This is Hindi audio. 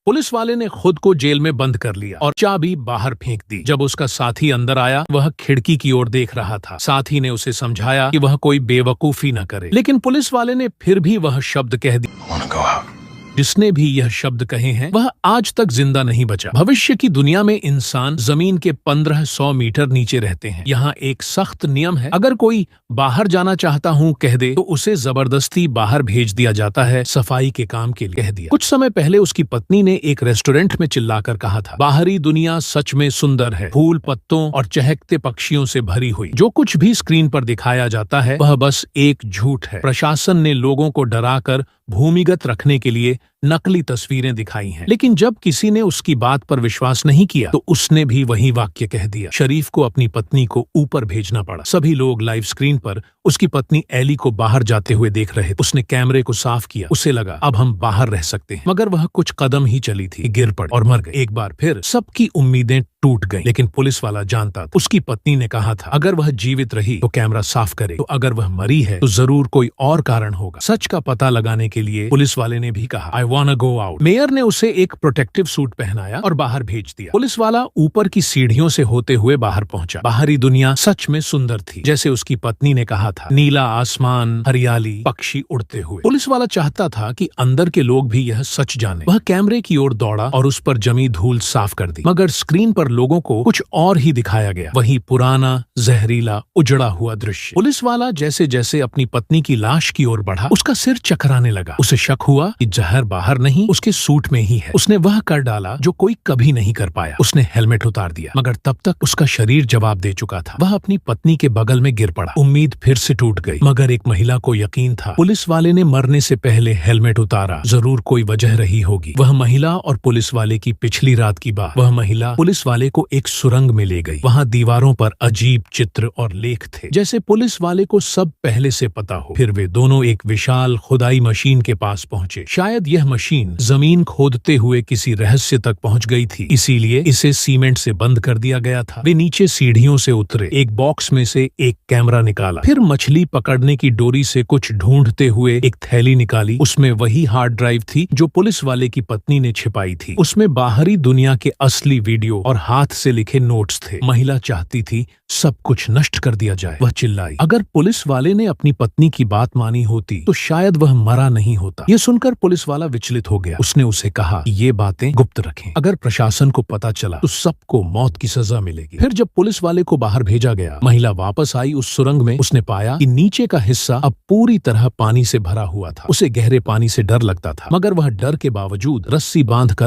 पुलिस वाले ने खुद को जेल में बंद कर लिया और चाबी बाहर फेंक दी। जब उसका साथी अंदर आया, वह खिड़की की ओर देख रहा था। साथी ने उसे समझाया कि वह कोई बेवकूफी न करे, लेकिन पुलिस वाले ने फिर भी वह शब्द कह दिया। जिसने भी यह शब्द कहे हैं वह आज तक जिंदा नहीं बचा। भविष्य की दुनिया में इंसान जमीन के 1500 मीटर नीचे रहते हैं। यहाँ एक सख्त नियम है, अगर कोई बाहर जाना चाहता हूँ कह दे तो उसे जबरदस्ती बाहर भेज दिया जाता है सफाई के काम के लिए। कह दिया। कुछ समय पहले उसकी पत्नी ने एक रेस्टोरेंट में चिल्लाकर कहा था, बाहरी दुनिया सच में सुंदर है, फूल पत्तों और चहकते पक्षियों से भरी हुई। जो कुछ भी स्क्रीन पर दिखाया जाता है वह बस एक झूठ है। प्रशासन ने लोगों को डराकर भूमिगत रखने के लिए नकली तस्वीरें दिखाई हैं, लेकिन जब किसी ने उसकी बात पर विश्वास नहीं किया तो उसने भी वही वाक्य कह दिया। शरीफ को अपनी पत्नी को ऊपर भेजना पड़ा। सभी लोग लाइव स्क्रीन पर उसकी पत्नी एली को बाहर जाते हुए देख रहे थे। उसने कैमरे को साफ किया। उसे लगा अब हम बाहर रह सकते हैं, मगर वह कुछ कदम ही चली थी, गिर पड़ी और मर गई। एक बार फिर सबकी उम्मीदें टूट गईं, लेकिन पुलिस वाला जानता था। उसकी पत्नी ने कहा था, अगर वह जीवित रही तो कैमरा साफ करे, तो अगर वह मरी है तो जरूर कोई और कारण होगा। सच का पता लगाने के लिए पुलिस वाले ने भी कहा, आई वांना गो आउट। मेयर ने उसे एक प्रोटेक्टिव सूट पहनाया और बाहर भेज दिया। पुलिस वाला ऊपर की सीढ़ियों से होते हुए बाहर पहुंचा। बाहरी दुनिया सच में सुंदर थी, जैसे उसकी पत्नी ने कहा था। नीला आसमान, हरियाली, पक्षी उड़ते हुए। पुलिस वाला चाहता था कि अंदर के लोग भी यह सच जाने। वह कैमरे की ओर दौड़ा और उस पर जमी धूल साफ कर दी, मगर स्क्रीन पर लोगों को कुछ और ही दिखाया गया। वही पुराना, जहरीला, उजड़ा हुआ दृश्य। पुलिस वाला जैसे जैसे अपनी पत्नी की लाश की ओर बढ़ा, उसका सिर चकराने लगा। उसे शक हुआ कि जहर बाहर नहीं, उसके सूट में ही है। उसने वह कर डाला जो कोई कभी नहीं कर पाया। उसने हेलमेट उतार दिया, मगर तब तक उसका शरीर जवाब दे चुका था। वह अपनी पत्नी के बगल में गिर पड़ा। उम्मीद फिर से टूट गई, मगर एक महिला को यकीन था, पुलिस वाले ने मरने से पहले हेलमेट उतारा, जरूर कोई वजह रही होगी। वह महिला और पुलिस वाले की पिछली रात की बात। वह महिला पुलिस वाले को एक सुरंग में ले गई। वहाँ दीवारों पर अजीब चित्र और लेख थे, जैसे पुलिस वाले को सब पहले से पता हो। फिर वे दोनों एक विशाल खुदाई मशीन के पास पहुंचे। शायद यह मशीन जमीन खोदते हुए किसी रहस्य तक पहुंच गई थी, इसीलिए इसे सीमेंट से बंद कर दिया गया था। वे नीचे सीढ़ियों से उतरे, एक बॉक्स में से एक कैमरा निकाला, फिर मछली पकड़ने की डोरी से कुछ ढूंढते हुए एक थैली निकाली। उसमें वही हार्ड ड्राइव थी जो पुलिस वाले की पत्नी ने छिपाई थी। उसमें बाहरी दुनिया के असली वीडियो और हाथ से लिखे नोट्स थे। महिला चाहती थी सब कुछ नष्ट कर दिया जाए। वह चिल्लाई, अगर पुलिस वाले ने अपनी पत्नी की बात मानी होती तो शायद वह मरा नहीं होता। ये सुनकर पुलिस वाला विचलित हो गया। उसने उसे कहा कि ये बातें गुप्त रखें, अगर प्रशासन को पता चला तो सबको मौत की सजा मिलेगी। फिर जब पुलिस वाले को बाहर भेजा गया, महिला वापस आई उस सुरंग में। उसने पाया कि नीचे का हिस्सा अब पूरी तरह पानी से भरा हुआ था। उसे गहरे पानी से डर लगता था, मगर वह डर के बावजूद रस्सी बांधकर